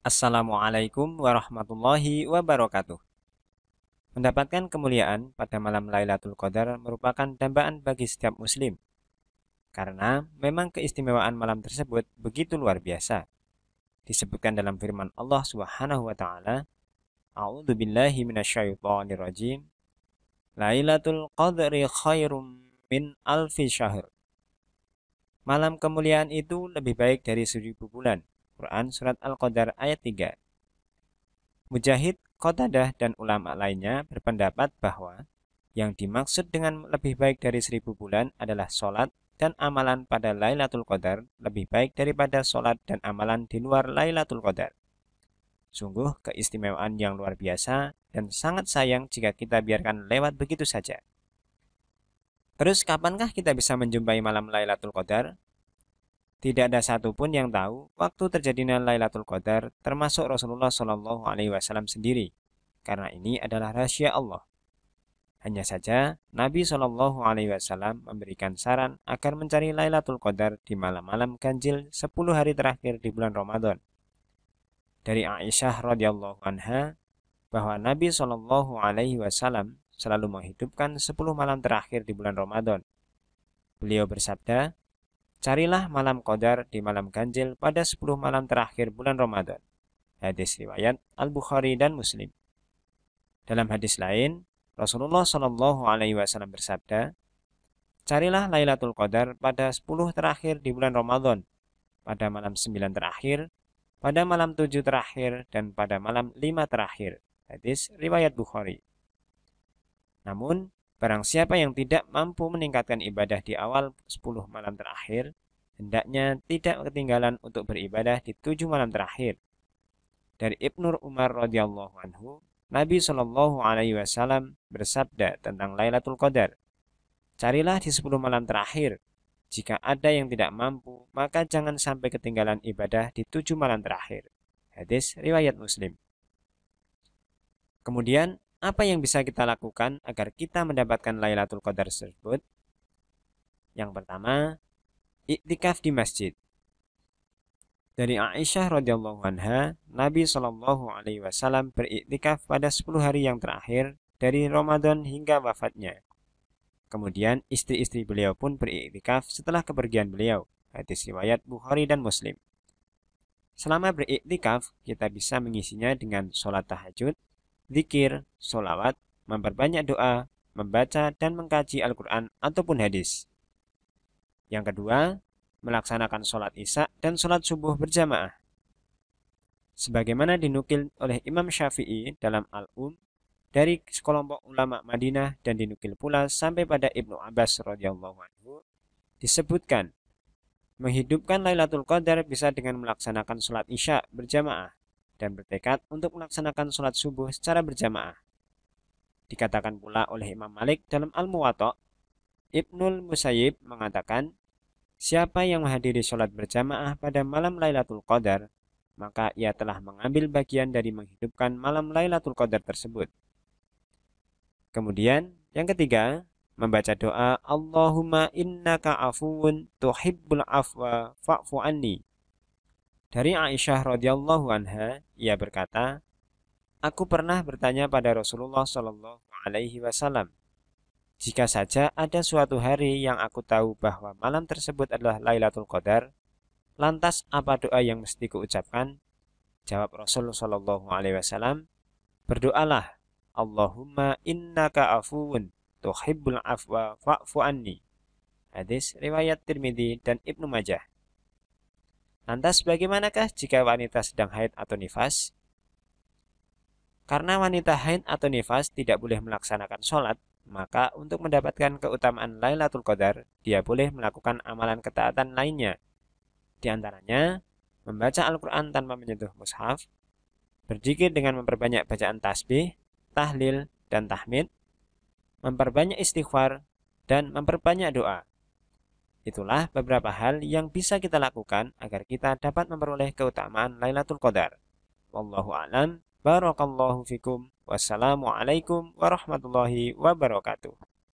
Assalamualaikum warahmatullahi wabarakatuh. Mendapatkan kemuliaan pada malam Lailatul Qadar merupakan dambaan bagi setiap muslim, karena memang keistimewaan malam tersebut begitu luar biasa. Disebutkan dalam firman Allah Subhanahu wa taala, A'udzu billahi minasyaitonir rajim. Lailatul Qadri khairum min alfi syahr. Malam kemuliaan itu lebih baik dari 1000 bulan. Quran surat Al-Qadar ayat 3. Mujahid, Qatadah, dan ulama lainnya berpendapat bahwa yang dimaksud dengan lebih baik dari 1000 bulan adalah sholat dan amalan pada Lailatul Qadar lebih baik daripada sholat dan amalan di luar Lailatul Qadar. Sungguh keistimewaan yang luar biasa dan sangat sayang jika kita biarkan lewat begitu saja. Terus kapankah kita bisa menjumpai malam Lailatul Qadar? Tidak ada satupun yang tahu waktu terjadinya Lailatul Qadar, termasuk Rasulullah Shallallahu Alaihi Wasallam sendiri, karena ini adalah rahasia Allah. Hanya saja Nabi Shallallahu Alaihi Wasallam memberikan saran agar mencari Lailatul Qadar di malam-malam ganjil 10 hari terakhir di bulan Ramadan. Dari Aisyah radhiyallahu anha bahwa Nabi Shallallahu Alaihi Wasallam selalu menghidupkan 10 malam terakhir di bulan Ramadan. Beliau bersabda, carilah malam Qadar di malam ganjil pada 10 malam terakhir bulan Ramadan. Hadis riwayat Al-Bukhari dan Muslim. Dalam hadis lain, Rasulullah Shallallahu Alaihi Wasallam bersabda, carilah Lailatul Qadar pada 10 terakhir di bulan Ramadan, pada malam 9 terakhir, pada malam 7 terakhir, dan pada malam 5 terakhir. Hadis riwayat Bukhari. Namun, barang siapa yang tidak mampu meningkatkan ibadah di awal 10 malam terakhir, hendaknya tidak ketinggalan untuk beribadah di 7 malam terakhir. Dari Ibnu Umar radhiyallahu anhu, Nabi Shallallahu Alaihi Wasallam bersabda tentang Lailatul Qadar, carilah di 10 malam terakhir. Jika ada yang tidak mampu, maka jangan sampai ketinggalan ibadah di 7 malam terakhir. Hadis riwayat Muslim. Kemudian, apa yang bisa kita lakukan agar kita mendapatkan Lailatul Qadar tersebut? Yang pertama, iktikaf di masjid. Dari Aisyah radhiyallahu anha, Nabi Shallallahu Alaihi Wasallam beriktikaf pada 10 hari yang terakhir dari Ramadan hingga wafatnya. Kemudian istri-istri beliau pun beriktikaf setelah kepergian beliau. Hadis riwayat Bukhari dan Muslim. Selama beriktikaf, kita bisa mengisinya dengan sholat tahajud, zikir, sholawat, memperbanyak doa, membaca dan mengkaji Al-Quran ataupun hadis. Yang kedua, melaksanakan sholat isya dan sholat subuh berjamaah. Sebagaimana dinukil oleh Imam Syafi'i dalam Al-Um dari sekelompok ulama Madinah dan dinukil pula sampai pada Ibnu Abbas radhiyallahu anhu, disebutkan menghidupkan Lailatul Qadar bisa dengan melaksanakan sholat isya berjamaah dan bertekad untuk melaksanakan sholat subuh secara berjamaah. Dikatakan pula oleh Imam Malik dalam Al-Muwatta, Ibnul Musayyib mengatakan, siapa yang menghadiri sholat berjamaah pada malam Lailatul Qadar, maka ia telah mengambil bagian dari menghidupkan malam Lailatul Qadar tersebut. Kemudian, yang ketiga, membaca doa Allahumma innaka afuwun tuhibbul afwa fa'fu anni. Dari Aisyah radhiyallahu anha, ia berkata, aku pernah bertanya pada Rasulullah Shallallahu Alaihi Wasallam, jika saja ada suatu hari yang aku tahu bahwa malam tersebut adalah Lailatul Qadar, lantas apa doa yang mesti kuucapkan? Jawab Rasulullah Shallallahu Alaihi Wasallam, berdoalah, Allahumma innaka afuwun tuhibbul afwa fa'fu anni. Hadis riwayat Tirmidzi dan Ibnu Majah. Lantas bagaimanakah jika wanita sedang haid atau nifas? Karena wanita haid atau nifas tidak boleh melaksanakan sholat, maka untuk mendapatkan keutamaan Lailatul Qadar, dia boleh melakukan amalan ketaatan lainnya. Di antaranya, membaca Al-Quran tanpa menyentuh mushaf, berzikir dengan memperbanyak bacaan tasbih, tahlil, dan tahmid, memperbanyak istighfar, dan memperbanyak doa. Itulah beberapa hal yang bisa kita lakukan agar kita dapat memperoleh keutamaan Lailatul Qadar. Wallahu a'lam, barakallahu fikum, wassalamualaikum warahmatullahi wabarakatuh.